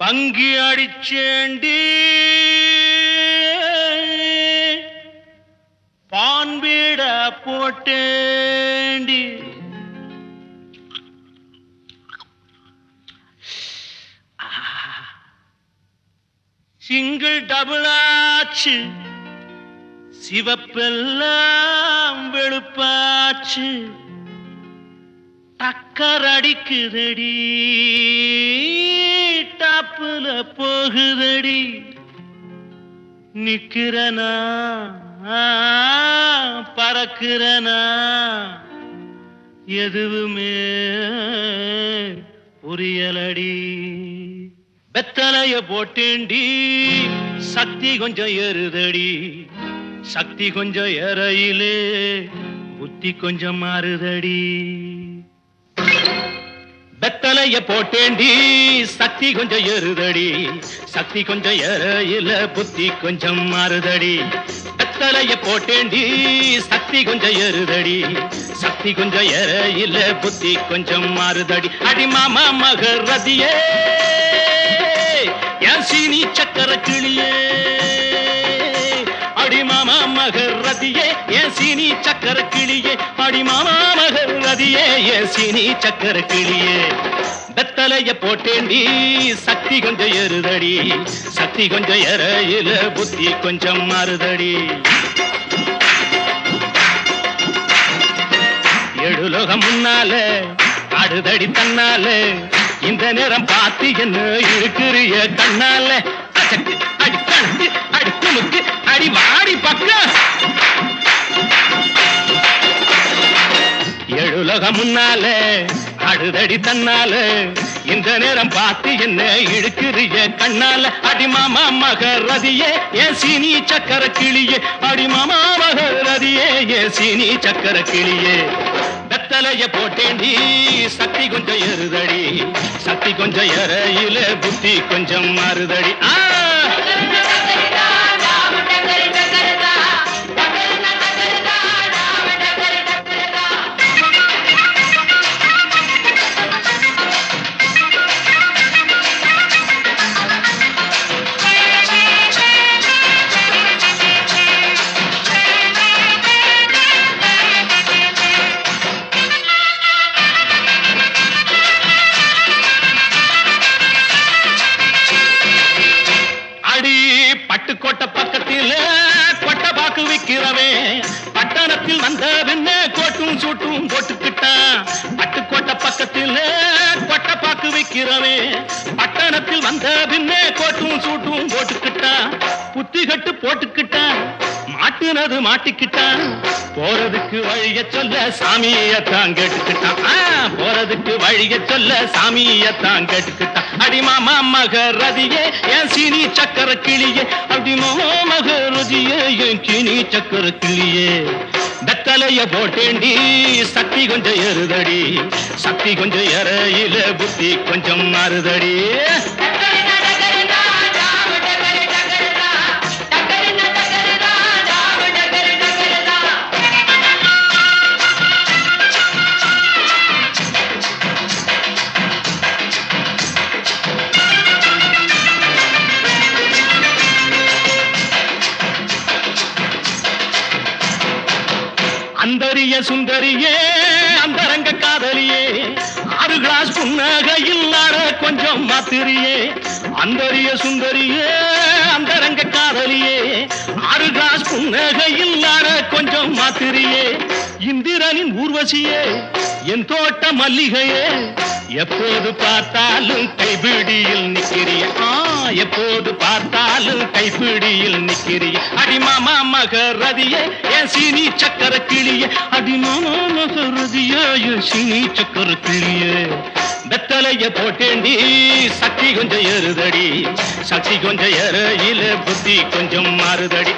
பங்கி அடிச்சேண்டி பான்பீட போட்டேண்டி single double ஆச்சு சிவப்பெல்லாம் வெளுப்பாச்சு டக்கர் அடிக்குதடி டாப்புல போகுதடி நிக்கிறனா பறக்கிறனா எதுவுமே புரியலடி வெத்தலைய போட்டேண்டி சக்தி கொஞ்சம் ஏறுதடி சக்தி கொஞ்சம் ஏறையிலே புத்தி கொஞ்சம் மாறுதடி வெத்தலைய போட்டேண்டி சக்தி கொஞ்சம் ஏறுதடி சக்தி கொஞ்சம் ஏறையில புத்தி கொஞ்சம் மாறுதடி வெத்தலைய போட்டேண்டி சக்தி கொஞ்சம் ஏறுதடி சக்தி கொஞ்சம் ஏறையில புத்தி கொஞ்சம் மாறுதடி அடி மாமா மகரதியே என் சீனி சக்கர கிளியே அடி மாமா மகரதியே என் சீனி சக்கர கிளியே அடி மாமா மகரதியே என் சீனி சக்கர கிளியே வெத்தலைய போட்டேண்டி சக்தி கொஞ்சம் ஏறுதடி சக்தி கொஞ்சம் ஏறையில புத்தி கொஞ்சம் மாறுதடி எழுலோகம் முன்னால ஆடுதடி தன்னால இந்த நேரம் பார்த்து என்ன இருக்கிறிய கண்ணால அச்சக்கு அடி கணக்கு அடி துணுக்கு அடி வாடி பக்கம் எழுலோகம் முன்னால ஆடுதடி தன்னால இந்த நேரம் பார்த்து என்ன இழுக்கிறிய கண்ணால அடி மாமா மகரதியே என் சீனி சக்கர கிளியே அடி மாமா மகரதியே என் சீனி சக்கர கிளியே வெத்தலைய போட்டேண்டி சக்தி கொஞ்சம் ஏறுதடி சக்தி கொஞ்சம் ஏறையில புத்தி கொஞ்சம் மாறுதடி பட்டுக்கோட்டை பக்கத்தில் கொட்டை பாக்கு விக்கிறவே பட்டணத்தில் வந்த பின்ன கோட்டும் சூட்டும் போட்டுக்கிட்டான் பட்டுக்கோட்டை பக்கத்தில் கொட்டை பாக்கு விக்கிறவே பட்டணத்தில் வந்த பின்ன கோட்டும் சூட்டும் போட்டுக்கிட்டான் புத்தி கட்டு போட்டுக்கிட்டான் மாட்டுனது மாட்டிக்கிட்டான் போறதுக்கு வழிய சொல்ல சாமியத்தான் கேட்டுக்கிட்டான் போறதுக்கு வழிய சொல்ல சாமியத்தான் கேட்டுக்கிட்டான் அடி மாமா மகரதியே என் சீனி சக்கர கிளியே அடி மாமா மகரதியே என் சீனி சக்கர கிளியே வெத்தலைய போட்டேண்டி சக்தி கொஞ்சம் ஏறுதடி சக்தி கொஞ்சம் ஏறையில புத்தி கொஞ்சம் மாறுதடி அந்தரிய சுந்தரியே அந்தரங்க காதலியே 6 கிளாஸ் புன்னகையில் ஆட கொஞ்சம் மாத்திரியே அந்தரிய சுந்தரியே அந்தரங்க காதலியே 6 கிளாஸ் புன்னகையில் ஆட கொஞ்சம் மாத்திரியே இந்திரனின் ஊர்வசியே என் தோட்ட மல்லிகையே எப்போது பார்த்தாலும் கைபிடியில் நிக்கிறிய எப்போது பார்த்தாலும் கைபிடியில் நிக்கிறிய அடி மாமா மகரதியே என் சீனி சக்கர கிளியே அடி மாமா மகரதியே என் சீனி சக்கர கிளியே வெத்தலைய போட்டேண்டி சக்தி கொஞ்சம் ஏறுதடி சக்தி கொஞ்சம் ஏறையில புத்தி கொஞ்சம் மாறுதடி